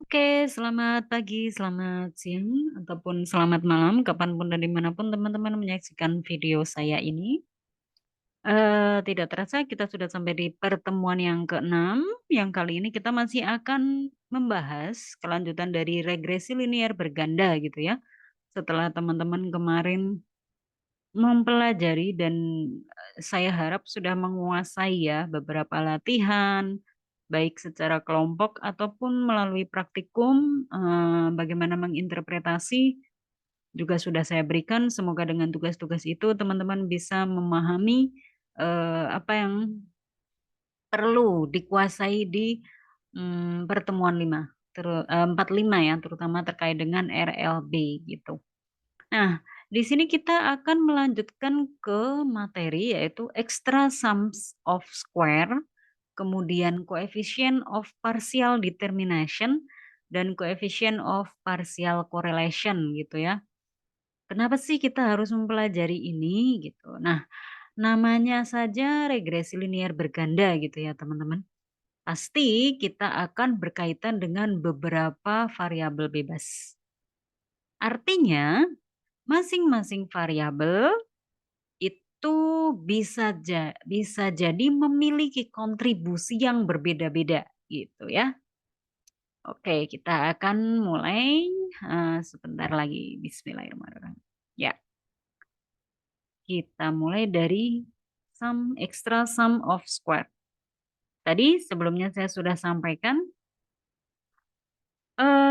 Oke, selamat pagi, selamat siang, ataupun selamat malam, kapanpun dan dimanapun teman-teman menyaksikan video saya ini. Tidak terasa kita sudah sampai di pertemuan yang keenam, yang kali ini kita masih akan membahas kelanjutan dari regresi linier berganda gitu ya. Setelah teman-teman kemarin mempelajari dan, saya harap sudah menguasai ya beberapa latihan, baik secara kelompok ataupun melalui praktikum, bagaimana menginterpretasi juga sudah saya berikan. Semoga dengan tugas-tugas itu teman-teman bisa memahami, apa yang perlu dikuasai di, pertemuan 45 ya, terutama terkait dengan RLB gitu. Nah, di sini kita akan melanjutkan ke materi yaitu extra sums of square, kemudian coefficient of partial determination, dan coefficient of partial correlation gitu ya. Kenapa sih kita harus mempelajari ini gitu? Nah, namanya saja regresi linier berganda gitu ya teman-teman. Pasti kita akan berkaitan dengan beberapa variabel bebas. Artinya, masing-masing variabel itu bisa jadi memiliki kontribusi yang berbeda-beda gitu ya. Oke, kita akan mulai, sebentar lagi, bismillahirrahmanirrahim. Ya, kita mulai dari extra sum of square. Tadi sebelumnya saya sudah sampaikan,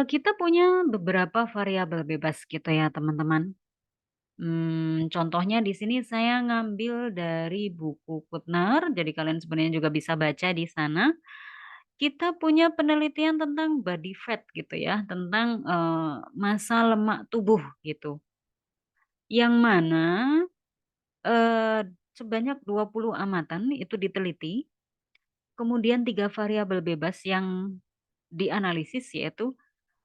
kita punya beberapa variabel bebas gitu ya teman-teman. Contohnya di sini saya ngambil dari buku Kuttner, jadi kalian sebenarnya juga bisa baca di sana. Kita punya penelitian tentang body fat gitu ya, tentang, massa lemak tubuh gitu. Yang mana, eee, sebanyak 20 amatan itu diteliti, kemudian 3 variabel bebas yang dianalisis yaitu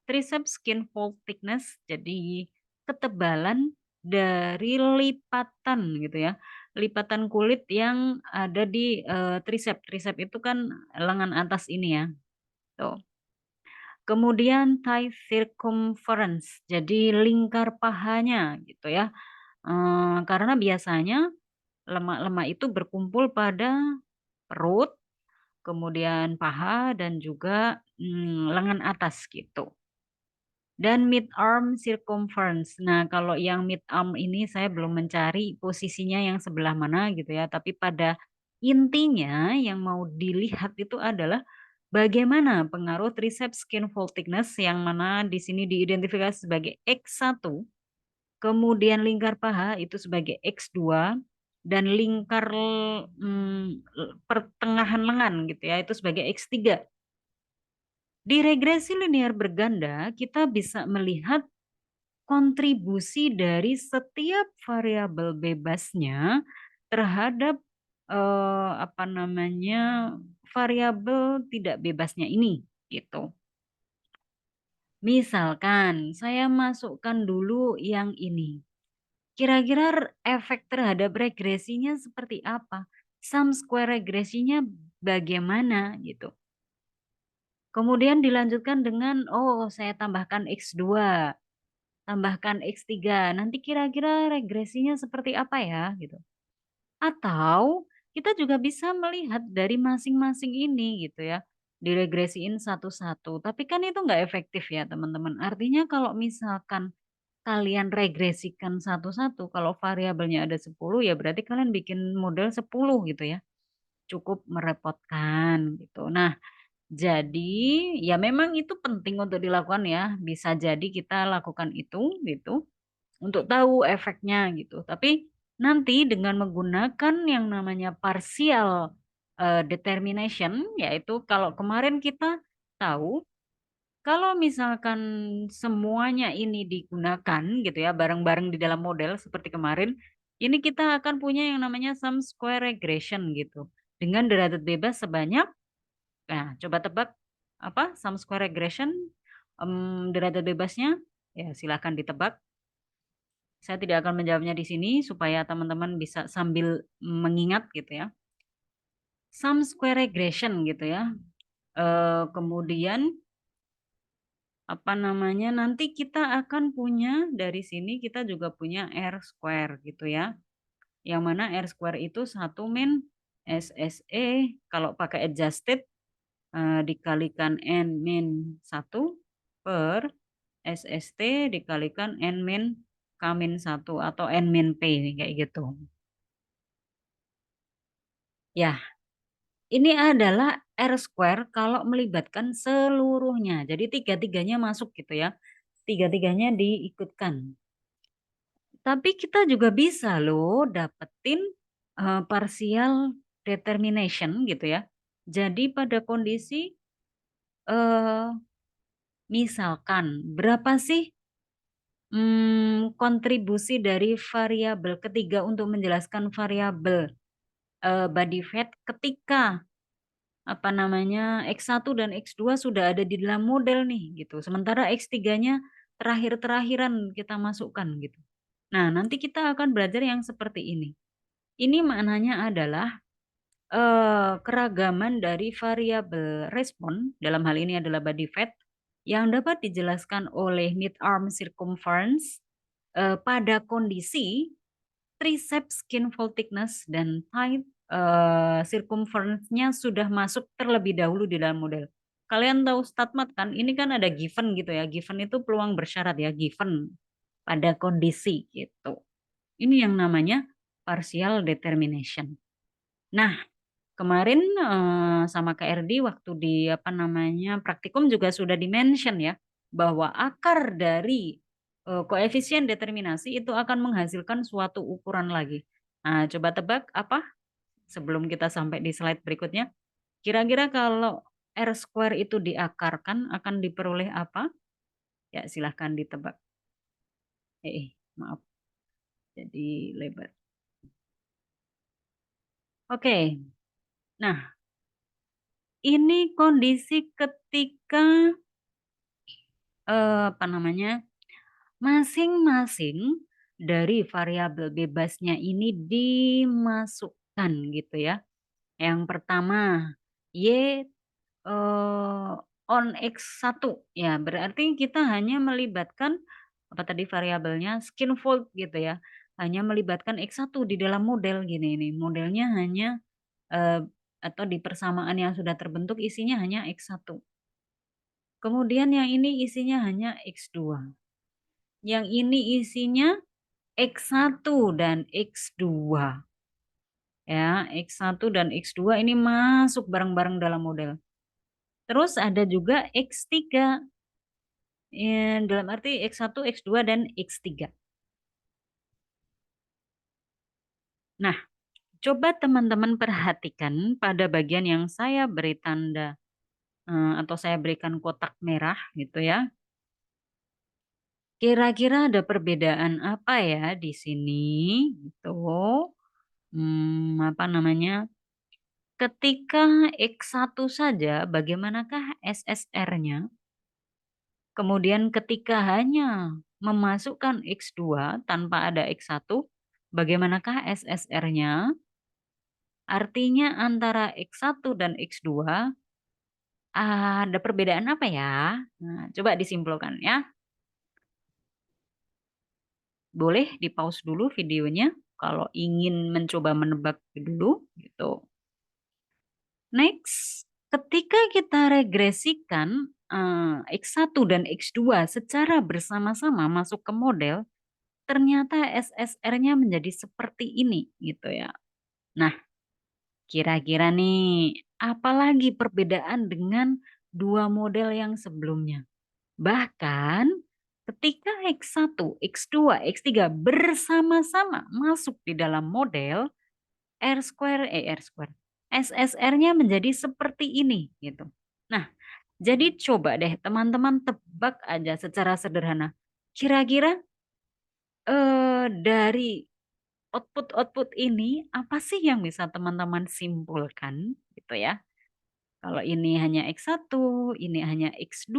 triceps skin fold thickness, jadi ketebalan dari lipatan gitu ya, lipatan kulit yang ada di, tricep. Tricep itu kan lengan atas ini ya, tuh. Kemudian thigh circumference, jadi lingkar pahanya gitu ya, karena biasanya lemak-lemak itu berkumpul pada perut, kemudian paha dan juga, lengan atas gitu. Dan mid-arm circumference. Nah, kalau yang mid-arm ini saya belum mencari posisinya yang sebelah mana gitu ya, tapi pada intinya yang mau dilihat itu adalah bagaimana pengaruh triceps skin fold thickness yang mana di sini diidentifikasi sebagai X1, kemudian lingkar paha itu sebagai X2, dan lingkar, pertengahan lengan gitu ya, itu sebagai X3. Di regresi linear berganda, kita bisa melihat kontribusi dari setiap variabel bebasnya terhadap, apa namanya, variabel tidak bebasnya ini, gitu. Misalkan saya masukkan dulu yang ini, kira-kira efek terhadap regresinya seperti apa? Sum square regresinya bagaimana, gitu. Kemudian dilanjutkan dengan, oh saya tambahkan X2. Tambahkan X3, nanti kira-kira regresinya seperti apa ya, gitu. Atau kita juga bisa melihat dari masing-masing ini gitu ya, diregresiin satu-satu, tapi kan itu nggak efektif ya teman-teman. Artinya kalau misalkan kalian regresikan satu-satu, kalau variabelnya ada 10 ya berarti kalian bikin model 10 gitu ya, cukup merepotkan gitu. Nah, jadi ya memang itu penting untuk dilakukan ya, bisa jadi kita lakukan itu gitu. Untuk tahu efeknya gitu. Tapi nanti dengan menggunakan yang namanya partial, determination, yaitu kalau kemarin kita tahu kalau misalkan semuanya ini digunakan gitu ya, bareng-bareng di dalam model seperti kemarin, ini kita akan punya yang namanya sum square regression gitu. Dengan derajat bebas sebanyak, nah coba tebak apa sum square regression, derajat bebasnya? Ya silakan ditebak. Saya tidak akan menjawabnya di sini supaya teman-teman bisa sambil mengingat gitu ya. Sum square regression gitu ya. Kemudian apa namanya, nanti kita akan punya dari sini kita juga punya R square gitu ya. Yang mana R square itu 1 min SSE kalau pakai adjusted dikalikan N-1 per SST dikalikan N-K-1 atau N-P kayak gitu. Ya, ini adalah R square kalau melibatkan seluruhnya. Jadi tiga-tiganya masuk gitu ya. Tiga-tiganya diikutkan. Tapi kita juga bisa loh dapetin partial determination gitu ya. Jadi pada kondisi eh, misalkan berapa sih kontribusi dari variabel ketiga untuk menjelaskan variabel body fat ketika apa namanya X1 dan X2 sudah ada di dalam model nih gitu. Sementara X3-nya terakhir-terakhiran kita masukkan gitu. Nah, nanti kita akan belajar yang seperti ini. Ini maknanya adalah keragaman dari variabel respon, dalam hal ini adalah body fat, yang dapat dijelaskan oleh mid-arm circumference pada kondisi triceps skin fold thickness dan thigh circumference-nya sudah masuk terlebih dahulu di dalam model. Kalian tahu StatMat kan? Ini kan ada given gitu ya. Given itu peluang bersyarat ya, given pada kondisi gitu. Ini yang namanya partial determination. Nah, kemarin sama KRD waktu di apa namanya praktikum juga sudah dimention ya bahwa akar dari koefisien determinasi itu akan menghasilkan suatu ukuran lagi. Nah, coba tebak apa? Sebelum kita sampai di slide berikutnya, kira-kira kalau R square itu diakarkan akan diperoleh apa? Ya, silahkan ditebak. Maaf, jadi lebar. Oke, nah ini kondisi ketika apa namanya masing-masing dari variabel bebasnya ini dimasukkan gitu ya. Yang pertama Y on X1 ya berarti kita hanya melibatkan apa tadi variabelnya skin fold gitu ya. Hanya melibatkan X1 di dalam model gini nih. Modelnya hanya atau di persamaan yang sudah terbentuk isinya hanya X1. Kemudian yang ini isinya hanya X2. Yang ini isinya X1 dan X2. Ya, X1 dan X2 ini masuk bareng-bareng dalam model. Terus ada juga X3. Ya, dalam arti X1, X2, dan X3. Nah, coba teman-teman perhatikan pada bagian yang saya beri tanda atau saya berikan kotak merah gitu ya. Kira-kira ada perbedaan apa ya di sini gitu. Apa namanya? Ketika X1 saja bagaimanakah SSR-nya? Kemudian ketika hanya memasukkan X2 tanpa ada X1, bagaimanakah SSR-nya? Artinya antara X1 dan X2 ada perbedaan apa ya? Nah, coba disimpulkan ya. Boleh di-pause dulu videonya kalau ingin mencoba menebak dulu gitu. Next, ketika kita regresikan X1 dan X2 secara bersama-sama masuk ke model, ternyata SSR-nya menjadi seperti ini gitu ya. Nah, kira-kira nih, apalagi perbedaan dengan dua model yang sebelumnya? Bahkan ketika X1, X2, X3 bersama-sama masuk di dalam model, R square, SSR-nya menjadi seperti ini gitu. Nah, jadi coba deh teman-teman tebak aja secara sederhana. Kira-kira dari output-output ini apa sih yang bisa teman-teman simpulkan gitu ya. Kalau ini hanya X1, ini hanya X2.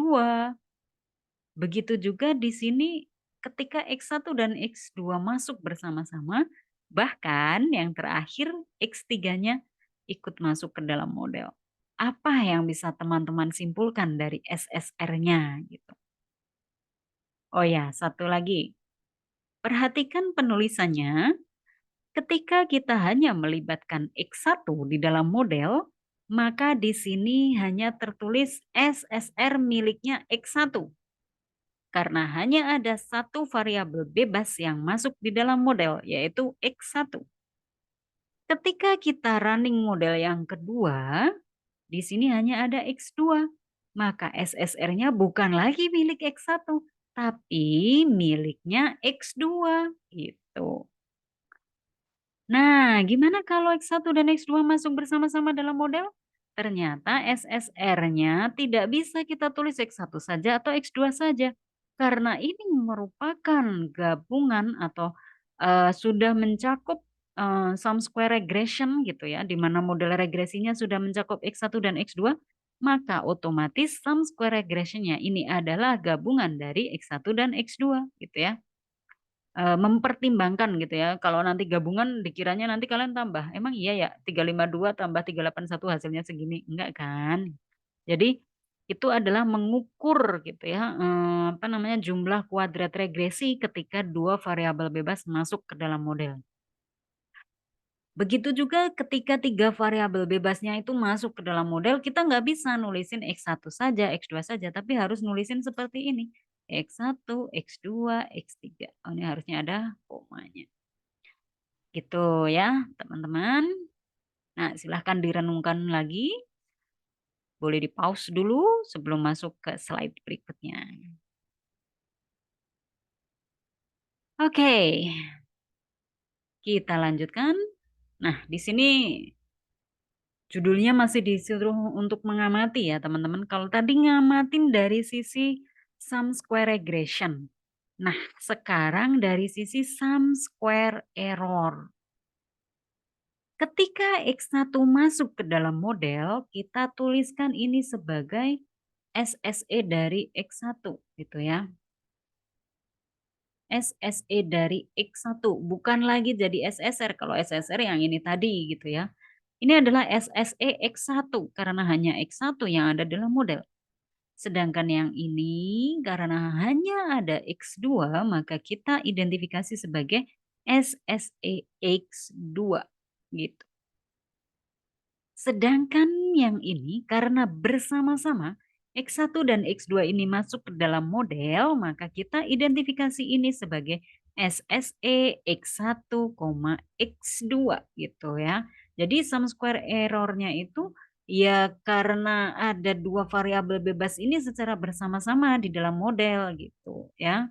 Begitu juga di sini ketika X1 dan X2 masuk bersama-sama, bahkan yang terakhir X3-nya ikut masuk ke dalam model. Apa yang bisa teman-teman simpulkan dari SSR-nya gitu? Oh ya, satu lagi. Perhatikan penulisannya. Ketika kita hanya melibatkan X1 di dalam model, maka di sini hanya tertulis SSR miliknya X1. Karena hanya ada satu variabel bebas yang masuk di dalam model, yaitu X1. Ketika kita running model yang kedua, di sini hanya ada X2. Maka SSR-nya bukan lagi milik X1, tapi miliknya X2. Gitu. Nah, gimana kalau X1 dan X2 masuk bersama-sama dalam model? Ternyata SSR-nya tidak bisa kita tulis X1 saja atau X2 saja. Karena ini merupakan gabungan atau sudah mencakup sum square regression gitu ya, di mana model regresinya sudah mencakup X1 dan X2, maka otomatis sum square regressionnya ini adalah gabungan dari X1 dan X2 gitu ya. Mempertimbangkan gitu ya, kalau nanti gabungan dikiranya nanti kalian tambah, emang iya ya 352 tambah 381 hasilnya segini? Enggak kan? Jadi itu adalah mengukur gitu ya, apa namanya, jumlah kuadrat regresi ketika dua variabel bebas masuk ke dalam model. Begitu juga ketika tiga variabel bebasnya itu masuk ke dalam model, kita nggak bisa nulisin X1 saja, X2 saja, tapi harus nulisin seperti ini. X1, X2, X3. Oh, ini harusnya ada komanya. Gitu ya, teman-teman. Nah, silahkan direnungkan lagi. Boleh di-pause dulu sebelum masuk ke slide berikutnya. Oke, kita lanjutkan. Nah, di sini judulnya masih disuruh untuk mengamati ya, teman-teman. Kalau tadi ngamatin dari sisi sum square regression. Nah, sekarang dari sisi sum square error. Ketika X1 masuk ke dalam model, kita tuliskan ini sebagai SSE dari X1 gitu ya. SSE dari X1, bukan lagi jadi SSR. Kalau SSR yang ini tadi gitu ya. Ini adalah SSE X1 karena hanya X1 yang ada dalam model. Sedangkan yang ini karena hanya ada X2 maka kita identifikasi sebagai SSE X2 gitu. Sedangkan yang ini karena bersama-sama X1 dan X2 ini masuk ke dalam model, maka kita identifikasi ini sebagai SSE X1, X2 gitu ya. Jadi sum square errornya itu ya karena ada dua variabel bebas ini secara bersama-sama di dalam model gitu ya.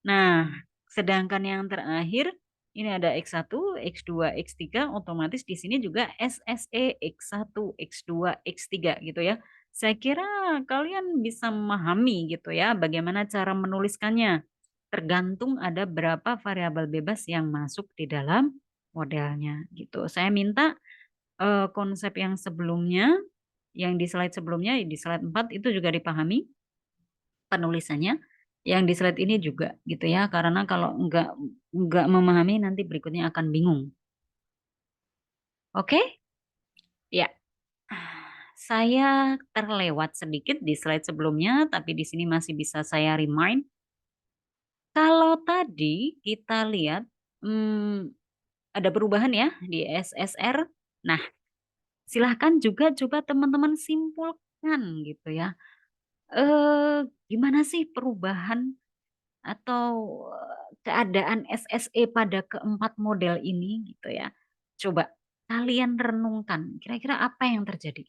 Nah, sedangkan yang terakhir ini ada X1, X2, X3, otomatis di sini juga SSE X1, X2, X3 gitu ya. Saya kira kalian bisa memahami gitu ya bagaimana cara menuliskannya. Tergantung ada berapa variabel bebas yang masuk di dalam modelnya gitu. Saya minta konsep yang sebelumnya, yang di slide sebelumnya, di slide 4 itu juga dipahami penulisannya, yang di slide ini juga gitu ya, karena kalau enggak memahami nanti berikutnya akan bingung. Oke? Ya. Saya terlewat sedikit di slide sebelumnya, tapi di sini masih bisa saya remind. Kalau tadi kita lihat ada perubahan ya di SSR. Nah, silahkan juga coba teman-teman simpulkan gitu ya. Gimana sih perubahan atau keadaan SSE pada keempat model ini gitu ya. Coba kalian renungkan kira-kira apa yang terjadi.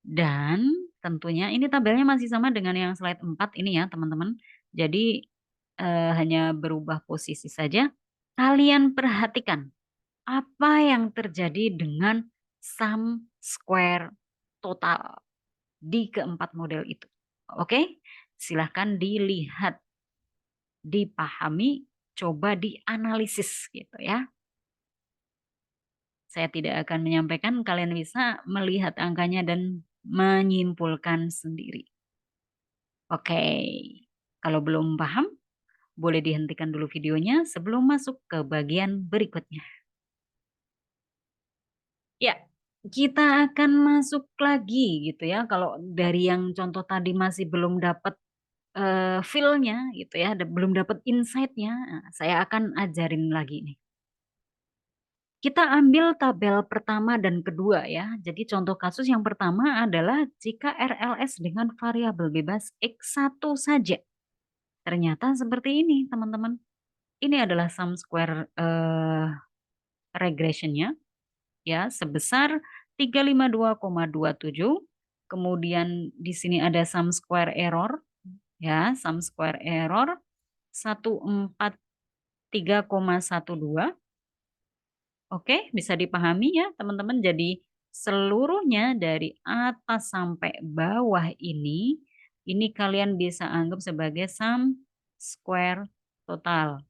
Dan tentunya ini tabelnya masih sama dengan yang slide 4 ini ya teman-teman. Jadi hanya berubah posisi saja. Kalian perhatikan apa yang terjadi dengan sum square total di keempat model itu. Oke, silahkan dilihat, dipahami, coba dianalisis gitu ya. Saya tidak akan menyampaikan, kalian bisa melihat angkanya dan menyimpulkan sendiri. Oke, kalau belum paham, boleh dihentikan dulu videonya sebelum masuk ke bagian berikutnya. Ya, kita akan masuk lagi gitu ya. Kalau dari yang contoh tadi masih belum dapat feel-nya gitu ya, belum dapat insight-nya, saya akan ajarin lagi nih. Kita ambil tabel pertama dan kedua ya. Jadi contoh kasus yang pertama adalah jika RLS dengan variabel bebas X1 saja. Ternyata seperti ini teman-teman. Ini adalah sum square regressionnya ya sebesar 352,27. Kemudian di sini ada sum square error ya, sum square error 143,12. Oke, bisa dipahami ya teman-teman. Jadi seluruhnya dari atas sampai bawah ini kalian bisa anggap sebagai sum square total.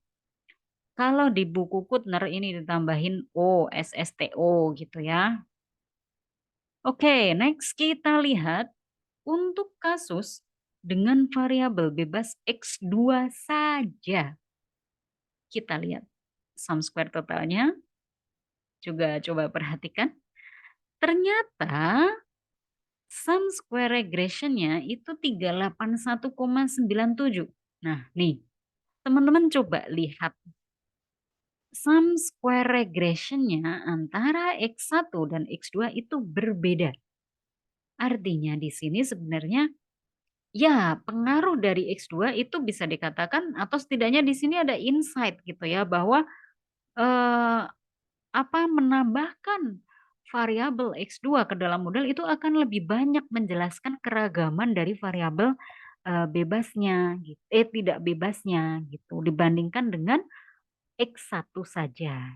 Kalau di buku Kuttner ini ditambahin O, SSTO gitu ya. Oke, next kita lihat untuk kasus dengan variabel bebas X2 saja. Kita lihat sum square totalnya. Juga coba perhatikan. Ternyata sum square regressionnya itu 381,97. Nah nih, teman-teman coba lihat. Sum square regressionnya antara X1 dan X2 itu berbeda. Artinya di sini sebenarnya ya pengaruh dari X2 itu bisa dikatakan atau setidaknya di sini ada insight gitu ya bahwa eh, menambahkan variabel X2 ke dalam model itu akan lebih banyak menjelaskan keragaman dari variabel bebasnya gitu. Tidak bebasnya gitu dibandingkan dengan X1 saja.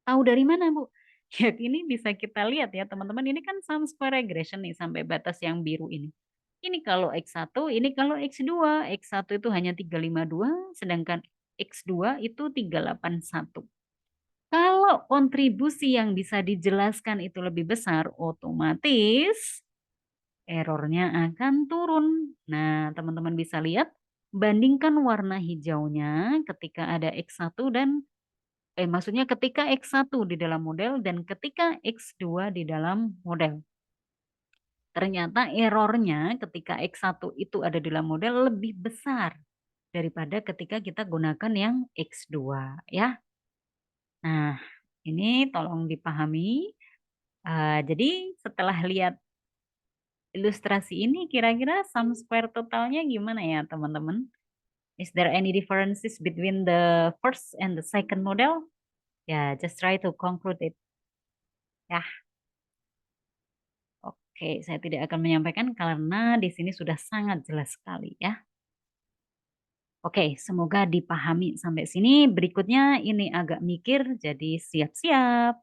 Tahu dari mana, Bu? Ya, ini bisa kita lihat ya, teman-teman. Ini kan sum square regression nih sampai batas yang biru ini. Ini kalau X1, ini kalau X2. X1 itu hanya 352, sedangkan X2 itu 381. Kalau kontribusi yang bisa dijelaskan itu lebih besar, otomatis errornya akan turun. Nah, teman-teman bisa lihat, bandingkan warna hijaunya ketika ada X1 dan maksudnya ketika X1 di dalam model dan ketika X2 di dalam model. Ternyata errornya ketika X1 itu ada di dalam model lebih besar daripada ketika kita gunakan yang X2 ya. Nah, ini tolong dipahami. Jadi setelah lihat ilustrasi ini kira-kira sum square totalnya gimana ya teman-teman? Is there any differences between the first and the second model? Ya, just try to conclude it. Ya, oke, saya tidak akan menyampaikan karena di sini sudah sangat jelas sekali ya. Oke, semoga dipahami sampai sini. Berikutnya ini agak mikir, jadi siap-siap.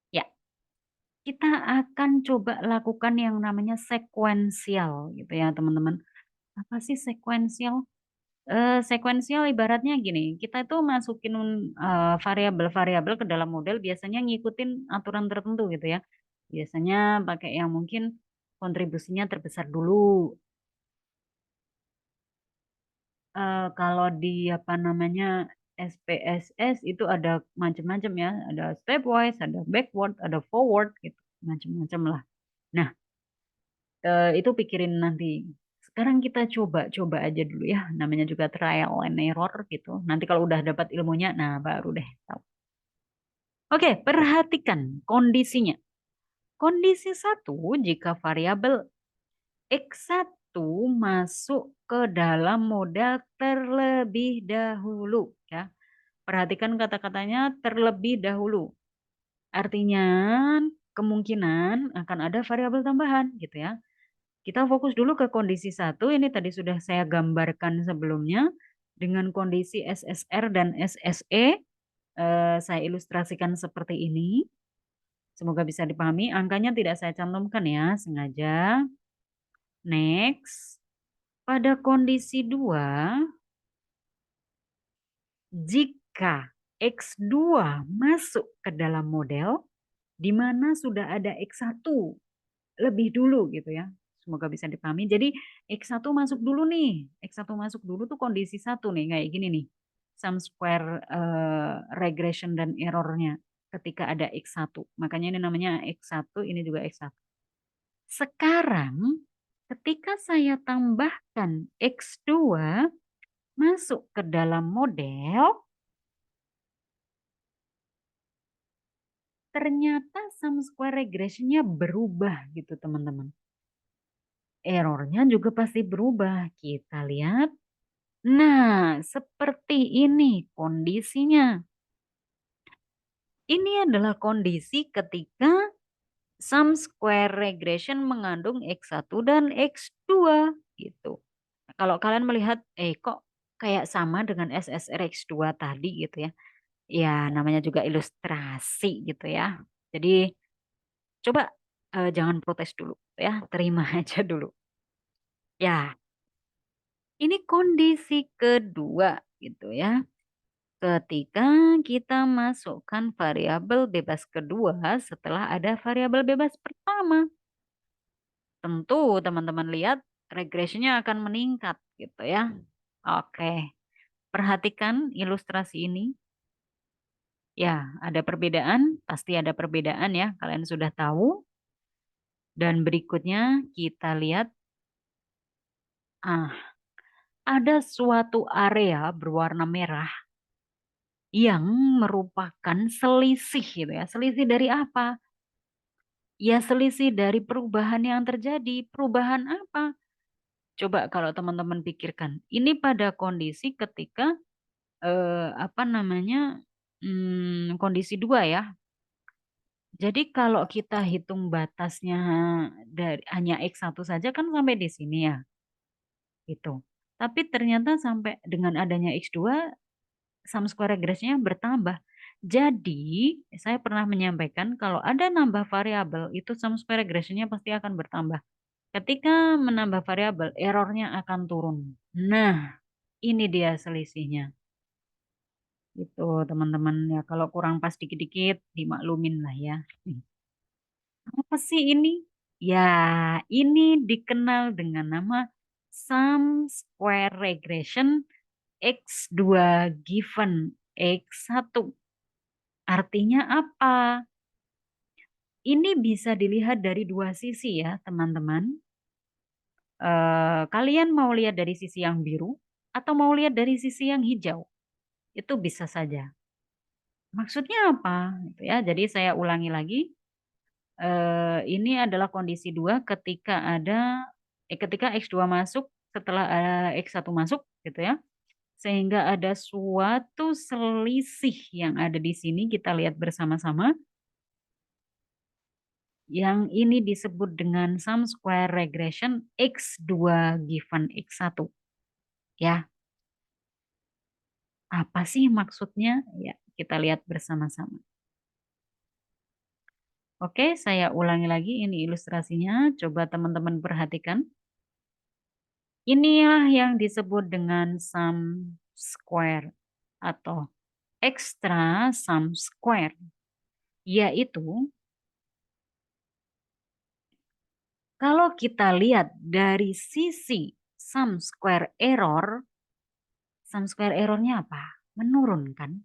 Ya, kita akan coba lakukan yang namanya sekuensial gitu ya teman-teman. Apa sih sekuensial? Sekuensial ibaratnya gini, kita itu masukin variabel-variabel ke dalam model biasanya ngikutin aturan tertentu gitu ya. Biasanya pakai yang mungkin kontribusinya terbesar dulu. Kalau di apa namanya SPSS itu ada macam-macam ya, ada stepwise, ada backward, ada forward gitu, macam-macam lah. Nah, itu pikirin nanti. Sekarang kita coba-coba aja dulu ya, namanya juga trial and error gitu. Nanti kalau udah dapat ilmunya, nah baru deh tahu. Oke, perhatikan kondisinya. Kondisi satu, jika variabel X1 masuk ke dalam modal terlebih dahulu ya. Perhatikan kata-katanya terlebih dahulu. Artinya kemungkinan akan ada variabel tambahan gitu ya. Kita fokus dulu ke kondisi satu. Ini tadi sudah saya gambarkan sebelumnya dengan kondisi SSR dan SSE. Saya ilustrasikan seperti ini. Semoga bisa dipahami. Angkanya tidak saya cantumkan ya, sengaja. Next. Pada kondisi 2, jika X2 masuk ke dalam model, di mana sudah ada X1 lebih dulu gitu ya. Semoga bisa dipahami. Jadi X1 masuk dulu nih. X1 masuk dulu tuh kondisi satu nih kayak gini nih. Sum square regression dan errornya ketika ada X1. Makanya ini namanya X1, ini juga X1. Sekarang Ketika saya tambahkan X2 masuk ke dalam model, ternyata sum square regressionnya berubah gitu teman-teman. Errornya juga pasti berubah. Kita lihat. Nah, seperti ini kondisinya. Ini adalah kondisi ketika sum square regression mengandung X1 dan X2 gitu. Kalau kalian melihat, kok kayak sama dengan SSR X2 tadi gitu ya. Ya namanya juga ilustrasi gitu ya. Jadi coba jangan protes dulu ya, terima aja dulu. Ya, ini kondisi kedua gitu ya. Ketika kita masukkan variabel bebas kedua setelah ada variabel bebas pertama. Tentu teman-teman lihat regresinya akan meningkat gitu ya. Oke, perhatikan ilustrasi ini. Ya, ada perbedaan, pasti ada perbedaan ya, kalian sudah tahu. Dan berikutnya kita lihat, ah, ada suatu area berwarna merah yang merupakan selisih gitu ya. Selisih dari apa? Ya selisih dari perubahan yang terjadi. Perubahan apa? Coba kalau teman-teman pikirkan. Ini pada kondisi ketika apa namanya kondisi dua ya. Jadi kalau kita hitung batasnya dari hanya X1 saja kan sampai di sini ya. Gitu. Tapi ternyata sampai dengan adanya X2 sum square regresinya bertambah. Jadi, saya pernah menyampaikan kalau ada nambah variabel itu sum square regresinya pasti akan bertambah. Ketika menambah variabel, errornya akan turun. Nah, ini dia selisihnya. Itu teman-teman ya kalau kurang pas dikit-dikit dimaklumin lah ya. Apa sih ini? Ya, ini dikenal dengan nama sum square regression X2 given X1. Artinya apa? Ini bisa dilihat dari dua sisi ya, teman-teman. Kalian mau lihat dari sisi yang biru atau mau lihat dari sisi yang hijau? Itu bisa saja. Maksudnya apa? Gitu ya. Jadi saya ulangi lagi. Ini adalah kondisi dua ketika X2 masuk setelah X1 masuk gitu ya. Sehingga ada suatu selisih yang ada di sini kita lihat bersama-sama. Yang ini disebut dengan sum square regression X2 given X1. Ya, apa sih maksudnya? Ya, kita lihat bersama-sama. Oke, saya ulangi lagi ini ilustrasinya. Coba teman-teman perhatikan. Inilah yang disebut dengan sum square atau extra sum square, yaitu kalau kita lihat dari sisi sum square errornya apa? Menurun kan?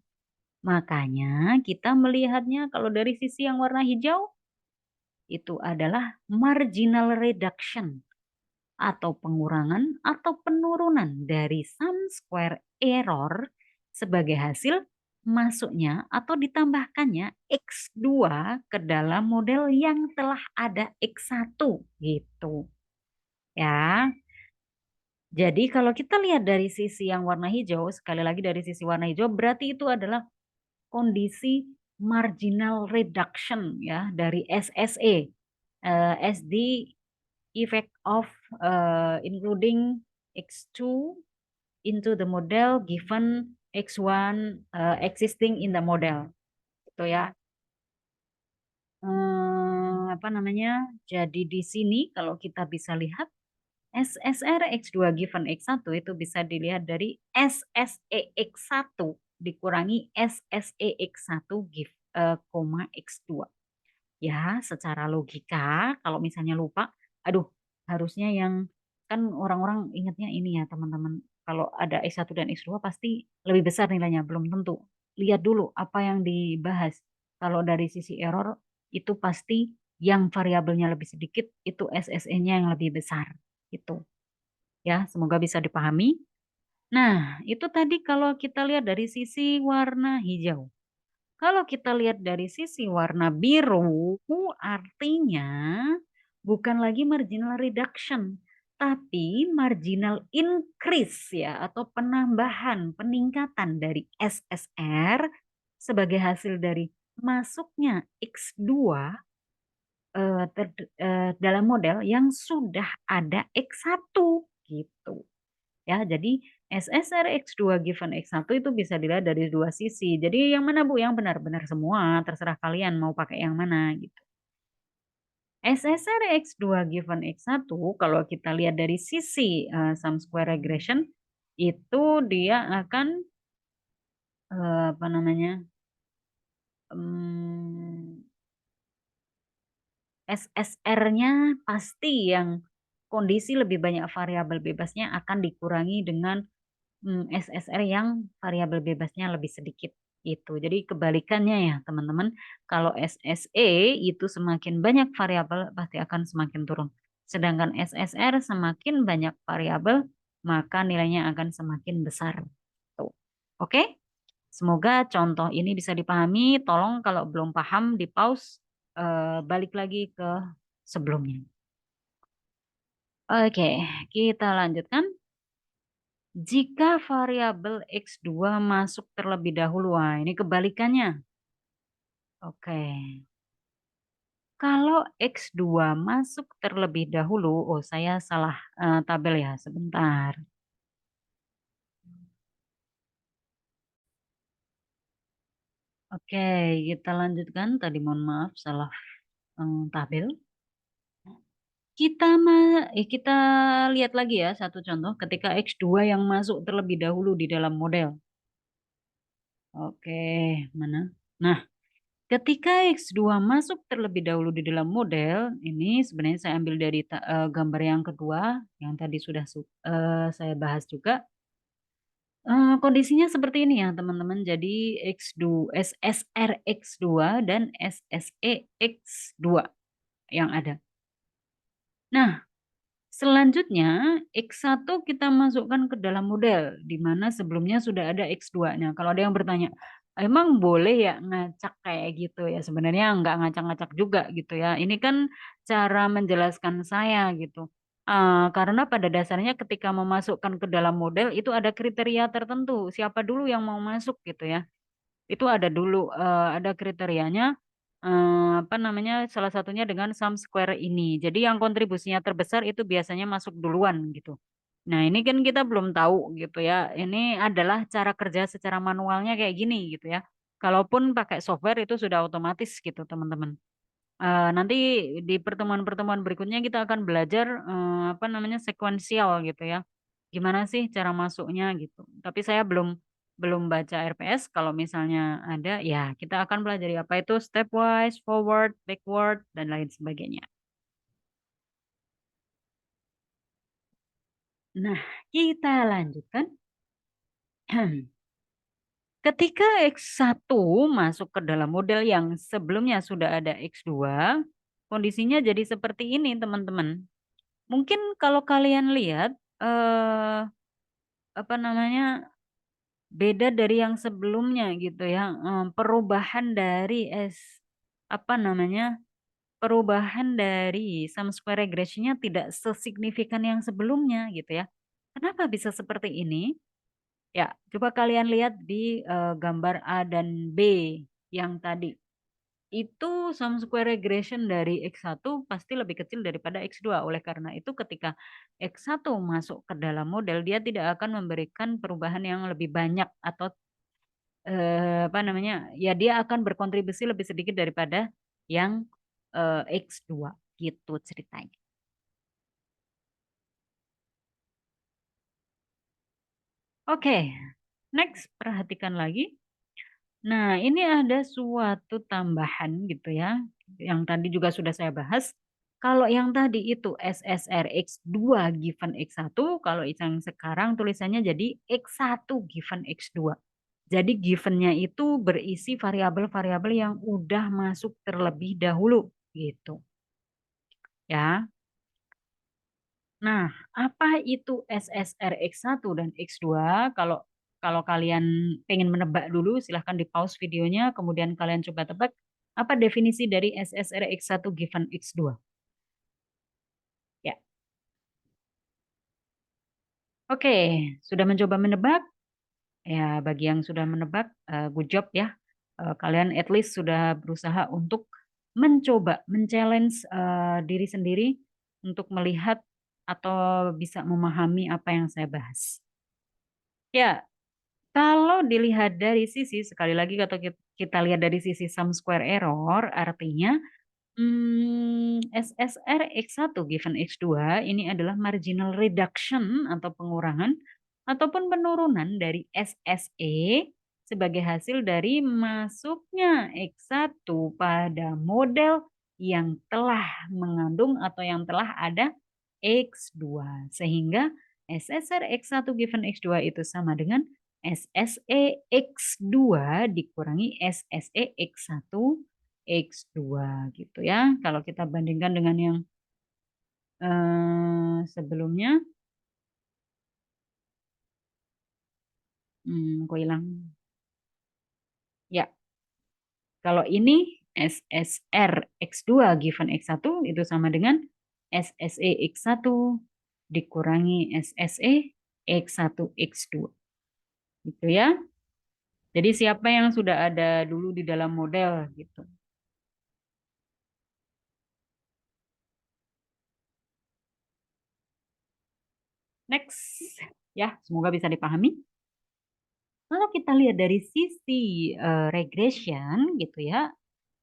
Makanya kita melihatnya kalau dari sisi yang warna hijau itu adalah marginal reduction atau pengurangan atau penurunan dari sum square error sebagai hasil masuknya atau ditambahkannya X2 ke dalam model yang telah ada X1 gitu. Ya. Jadi kalau kita lihat dari sisi yang warna hijau, sekali lagi dari sisi warna hijau berarti itu adalah kondisi marginal reduction ya dari SSE as the effect of including X2 into the model given X1 existing in the model gitu ya. Apa namanya? Jadi di sini kalau kita bisa lihat SSR X2 given X1 itu bisa dilihat dari SSE X1 dikurangi SSE X1 give, koma X2. Ya, secara logika kalau misalnya lupa, aduh harusnya yang kan orang-orang ingatnya ini ya teman-teman. Kalau ada X1 dan X2 pasti lebih besar nilainya, belum tentu. Lihat dulu apa yang dibahas. Kalau dari sisi error itu pasti yang variabelnya lebih sedikit itu SSE-nya yang lebih besar. Itu ya, semoga bisa dipahami. Nah, itu tadi kalau kita lihat dari sisi warna hijau. Kalau kita lihat dari sisi warna biru, artinya bukan lagi marginal reduction, tapi marginal increase ya, atau penambahan, peningkatan dari SSR sebagai hasil dari masuknya X2 dalam model yang sudah ada X1 gitu. Ya, jadi SSR X2 given X1 itu bisa dilihat dari dua sisi. Jadi yang mana Bu? Yang benar-benar semua, terserah kalian mau pakai yang mana gitu. SSR X2 given X1 kalau kita lihat dari sisi sum square regression itu dia akan apa namanya? SSR-nya pasti yang kondisi lebih banyak variabel bebasnya akan dikurangi dengan SSR yang variabel bebasnya lebih sedikit itu. Jadi kebalikannya ya teman-teman, kalau SSE itu semakin banyak variabel pasti akan semakin turun. Sedangkan SSR semakin banyak variabel maka nilainya akan semakin besar. Tuh. Oke? Semoga contoh ini bisa dipahami. Tolong kalau belum paham di pause, balik lagi ke sebelumnya. Oke, kita lanjutkan. Jika variabel X2 masuk terlebih dahulu, wah ini kebalikannya. Oke. Kalau X2 masuk terlebih dahulu, oh saya salah tabel ya, sebentar. Oke, kita lanjutkan. Tadi mohon maaf salah tabel. Kita lihat lagi ya satu contoh ketika X2 yang masuk terlebih dahulu di dalam model. Oke, mana? Nah, ketika X2 masuk terlebih dahulu di dalam model, ini sebenarnya saya ambil dari gambar yang kedua, yang tadi sudah saya bahas juga. Kondisinya seperti ini ya teman-teman. Jadi X2, SSR X2 dan SSE X2 yang ada. Nah, selanjutnya X1 kita masukkan ke dalam model, di mana sebelumnya sudah ada X2-nya. Kalau ada yang bertanya, emang boleh ya ngacak kayak gitu ya? Sebenarnya nggak ngacak-ngacak juga gitu ya. Ini kan cara menjelaskan saya gitu. Karena pada dasarnya ketika memasukkan ke dalam model itu ada kriteria tertentu. Siapa dulu yang mau masuk gitu ya. Itu ada dulu, ada kriterianya, apa namanya, salah satunya dengan sum square ini. Jadi yang kontribusinya terbesar itu biasanya masuk duluan gitu. Nah ini kan kita belum tahu gitu ya. Ini adalah cara kerja secara manualnya kayak gini gitu ya. Kalaupun pakai software itu sudah otomatis gitu teman-teman. Nanti di pertemuan-pertemuan berikutnya kita akan belajar apa namanya sekuensial gitu ya. Gimana sih cara masuknya gitu. Tapi saya belum baca RPS. Kalau misalnya ada, ya kita akan pelajari apa itu stepwise, forward, backward, dan lain sebagainya. Nah, kita lanjutkan. Ketika X1 masuk ke dalam model yang sebelumnya sudah ada X2, kondisinya jadi seperti ini, teman-teman. Mungkin kalau kalian lihat eh apa namanya beda dari yang sebelumnya gitu ya. Perubahan dari apa namanya perubahan dari sum square regressionnya tidak sesignifikan yang sebelumnya gitu ya. Kenapa bisa seperti ini? Ya, coba kalian lihat di gambar A dan B yang tadi. Itu sum square regression dari X1 pasti lebih kecil daripada X2. Oleh karena itu ketika X1 masuk ke dalam model, dia tidak akan memberikan perubahan yang lebih banyak atau apa namanya, ya dia akan berkontribusi lebih sedikit daripada yang X2 gitu ceritanya. Oke, next perhatikan lagi. Nah, ini ada suatu tambahan gitu ya, yang tadi juga sudah saya bahas. Kalau yang tadi itu SSR X2 given X1, kalau yang sekarang tulisannya jadi X1 given X2. Jadi givennya itu berisi variabel-variabel yang udah masuk terlebih dahulu gitu. Ya, Nah, apa itu SSR X1 dan X2? Kalau kalau kalian pengen menebak dulu, silahkan di pause videonya, kemudian kalian coba tebak apa definisi dari SSR X1 given X2. Ya, oke, sudah mencoba menebak? Ya, bagi yang sudah menebak, good job ya. Kalian at least sudah berusaha untuk mencoba, men-challenge diri sendiri untuk melihat atau bisa memahami apa yang saya bahas. Ya, kalau dilihat dari sisi, sekali lagi atau kita lihat dari sisi sum square error, artinya SSR X1 given X2 ini adalah marginal reduction atau pengurangan ataupun penurunan dari SSE sebagai hasil dari masuknya X1 pada model yang telah mengandung atau yang telah ada X2. Sehingga SSR X1 given X2 itu sama dengan SSE X2 dikurangi SSE X1 X2 gitu ya. Kalau kita bandingkan dengan yang sebelumnya, kok hilang? Ya, kalau ini SSR X2 given X1 itu sama dengan SSE X1 dikurangi SSE X1 X2. Gitu ya. Jadi siapa yang sudah ada dulu di dalam model gitu. Next. Ya, semoga bisa dipahami. Kalau kita lihat dari sisi regression gitu ya,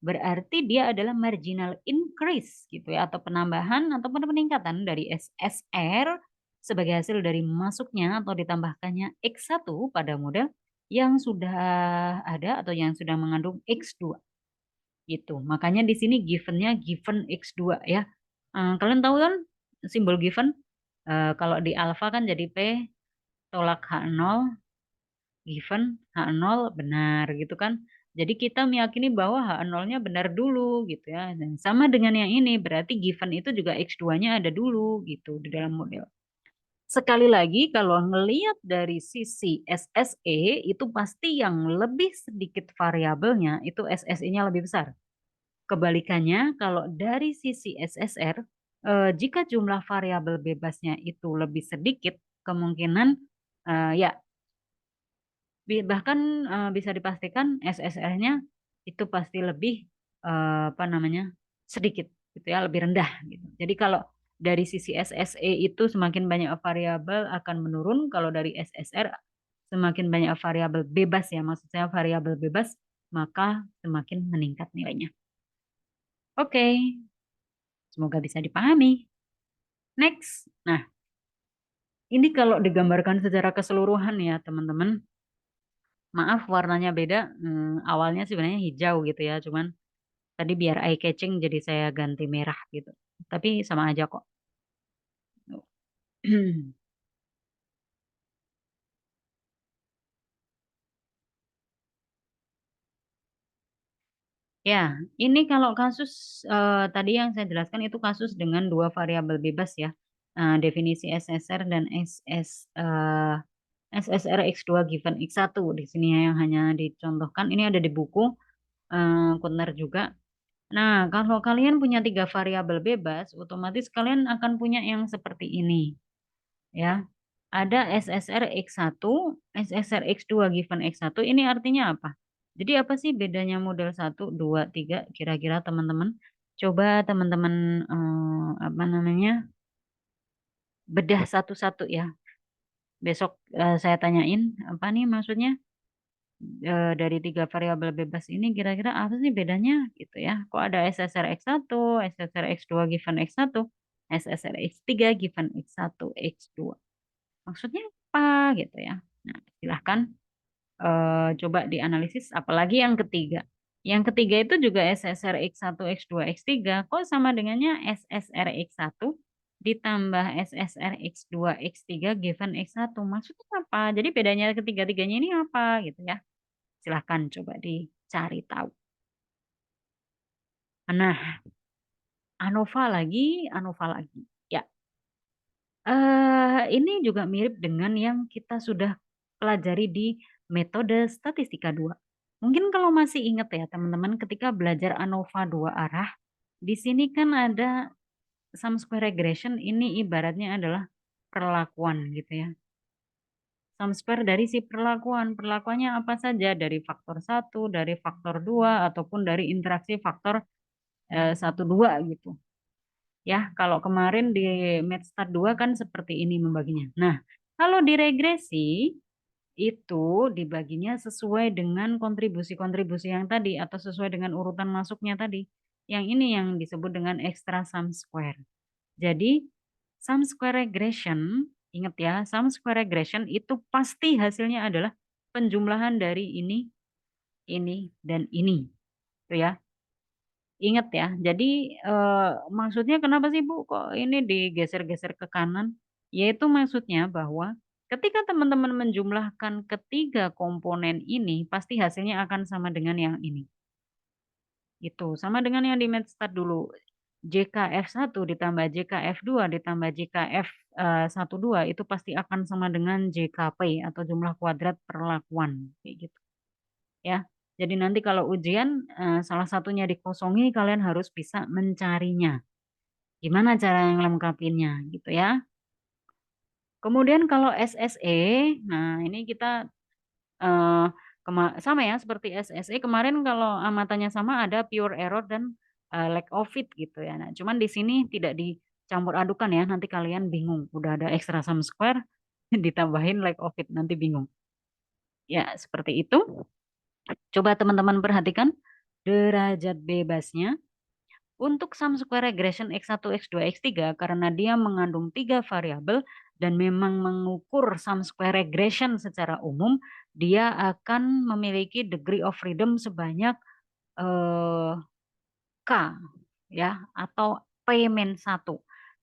berarti dia adalah marginal increase gitu ya, atau penambahan ataupun peningkatan dari SSR sebagai hasil dari masuknya atau ditambahkannya X1 pada model yang sudah ada atau yang sudah mengandung X2 gitu. Makanya di sini givennya given X2 ya. Kalian tahu kan simbol given? Kalau di alpha kan jadi P tolak H0 given H0 benar gitu kan. Jadi kita meyakini bahwa H0-nya benar dulu gitu ya. Dan sama dengan yang ini berarti given itu juga X2-nya ada dulu gitu di dalam model. Sekali lagi kalau ngelihat dari sisi SSE itu pasti yang lebih sedikit variabelnya itu SSE-nya lebih besar. Kebalikannya kalau dari sisi SSR jika jumlah variabel bebasnya itu lebih sedikit kemungkinan ya bahkan bisa dipastikan SSR-nya itu pasti lebih apa namanya sedikit gitu ya, lebih rendah gitu. Jadi kalau dari sisi SSE itu semakin banyak variabel akan menurun, kalau dari SSR semakin banyak variabel bebas ya, maksud saya variabel bebas maka semakin meningkat nilainya. Oke, semoga bisa dipahami. Next. Nah, ini kalau digambarkan secara keseluruhan ya, teman-teman. Maaf warnanya beda. Awalnya sebenarnya hijau gitu ya, cuman tadi biar eye catching jadi saya ganti merah gitu. Tapi sama aja kok. Ya, ini kalau kasus tadi yang saya jelaskan itu kasus dengan dua variabel bebas ya. Definisi SSR dan SSR X2 given X1 di sini ya, yang hanya dicontohkan. Ini ada di buku Kuntner juga. Nah, kalau kalian punya tiga variabel bebas, otomatis kalian akan punya yang seperti ini ya. Ada SSR X1, SSR X2 given X1. Ini artinya apa? Jadi apa sih bedanya model 1, 2, 3 kira-kira teman-teman? Coba teman-teman apa namanya? Bedah satu-satu ya. Besok saya tanyain apa nih maksudnya dari tiga variabel bebas ini kira-kira apa sih bedanya gitu ya. Kok ada SSR X1, SSR X2 given X1, SSR X3 given X1, X2. Maksudnya apa gitu ya. Nah, silahkan coba dianalisis apalagi yang ketiga. Yang ketiga itu juga SSR X1, X2, X3 kok sama dengannya SSR X1 ditambah SSR X2, X3 given X1. Maksudnya apa? Jadi bedanya ketiga-tiganya ini apa gitu ya. Silahkan coba dicari tahu. Nah, ANOVA lagi, ANOVA lagi. Ya, Ini juga mirip dengan yang kita sudah pelajari di metode statistika 2. Mungkin kalau masih ingat ya teman-teman ketika belajar ANOVA 2 arah, di sini kan ada sum square regression, ini ibaratnya adalah perlakuan gitu ya. Sum square dari si perlakuan. Perlakuannya apa saja? Dari faktor 1, dari faktor 2, ataupun dari interaksi faktor 1, 2 gitu. Ya, kalau kemarin di Medstat 2 kan seperti ini membaginya. Nah, kalau di regresi itu dibaginya sesuai dengan kontribusi-kontribusi yang tadi atau sesuai dengan urutan masuknya tadi. Yang ini yang disebut dengan extra sum square. Jadi, sum square regression, ingat ya, sum square regression itu pasti hasilnya adalah penjumlahan dari ini, dan ini. Itu ya. Ingat ya, jadi maksudnya kenapa sih Bu kok ini digeser-geser ke kanan? Yaitu maksudnya bahwa ketika teman-teman menjumlahkan ketiga komponen ini, pasti hasilnya akan sama dengan yang ini. Itu, sama dengan yang di Medstat dulu. JKF1 ditambah JKF2 ditambah JKF 1, 2 itu pasti akan sama dengan JKP atau jumlah kuadrat perlakuan, kayak gitu. Ya. Jadi nanti kalau ujian salah satunya dikosongi, kalian harus bisa mencarinya. Gimana cara yang lengkapinnya gitu ya. Kemudian kalau SSE, nah ini kita eh, sama ya seperti SSE kemarin kalau amatannya sama ada pure error dan lack of it gitu ya. Nah, cuman di sini tidak dicampur adukan ya, nanti kalian bingung. Udah ada extra sum square ditambahin lack of it nanti bingung. Ya, seperti itu. Coba teman-teman perhatikan derajat bebasnya. Untuk sum square regression X1, X2, X3 karena dia mengandung 3 variabel dan memang mengukur sum square regression secara umum, dia akan memiliki degree of freedom sebanyak K ya atau P-1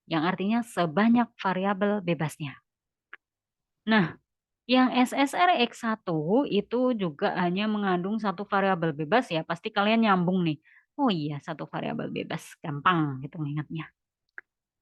yang artinya sebanyak variabel bebasnya. Nah, yang SSR X1 itu juga hanya mengandung satu variabel bebas ya, pasti kalian nyambung nih. Oh iya, satu variabel bebas, gampang gitu mengingatnya.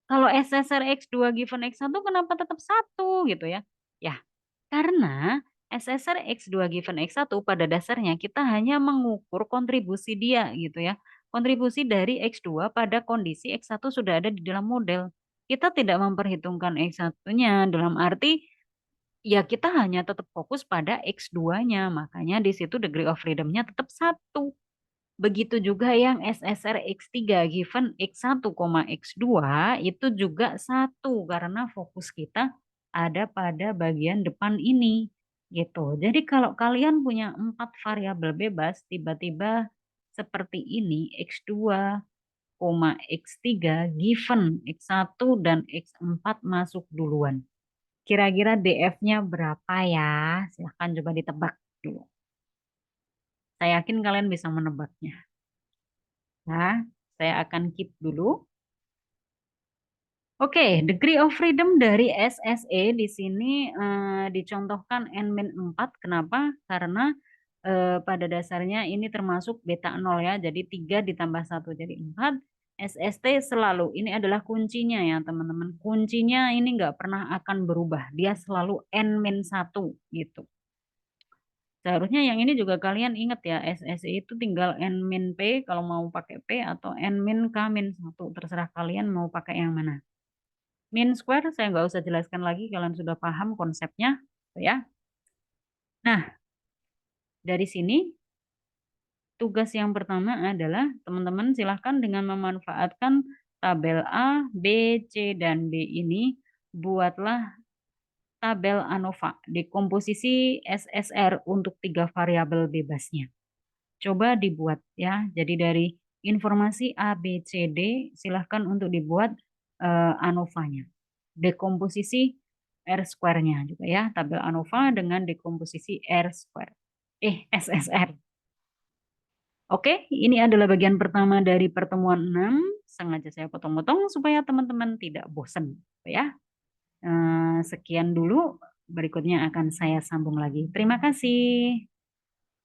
Kalau SSR X2 given X1 kenapa tetap satu gitu ya? Ya, karena SSR X2 given X1 pada dasarnya kita hanya mengukur kontribusi dia gitu ya. Kontribusi dari X2 pada kondisi X1 sudah ada di dalam model. Kita tidak memperhitungkan X1-nya dalam arti ya kita hanya tetap fokus pada X2-nya. Makanya di situ degree of freedom-nya tetap satu. Begitu juga yang SSR X3 given X1, X2 itu juga satu karena fokus kita ada pada bagian depan ini gitu. Jadi kalau kalian punya 4 variabel bebas tiba-tiba seperti ini X2, X3 given X1 dan X4 masuk duluan. Kira-kira DF-nya berapa ya? Silahkan coba ditebak dulu. Saya yakin kalian bisa menebaknya. Nah, saya akan keep dulu. Oke, degree of freedom dari SSE di sini dicontohkan N-4. Kenapa? Karena pada dasarnya ini termasuk beta 0 ya. Jadi 3 ditambah 1 jadi 4. SST selalu, ini adalah kuncinya ya teman-teman. Kuncinya ini nggak pernah akan berubah. Dia selalu N-1 gitu. Seharusnya yang ini juga kalian ingat ya, SSI itu tinggal N-P kalau mau pakai P atau N-K-1. Terserah kalian mau pakai yang mana. Mean square saya nggak usah jelaskan lagi, kalian sudah paham konsepnya. Ya. Nah, dari sini tugas yang pertama adalah teman-teman silahkan dengan memanfaatkan tabel A, B, C, dan D ini, buatlah tabel ANOVA, dekomposisi SSR untuk 3 variabel bebasnya. Coba dibuat ya. Jadi dari informasi A, B, C, D silahkan untuk dibuat ANOVA-nya. Dekomposisi R square-nya juga ya. Tabel ANOVA dengan dekomposisi R square. SSR. Oke, ini adalah bagian pertama dari pertemuan 6. Sengaja saya potong-potong supaya teman-teman tidak bosan ya. Sekian dulu, berikutnya akan saya sambung lagi. Terima kasih.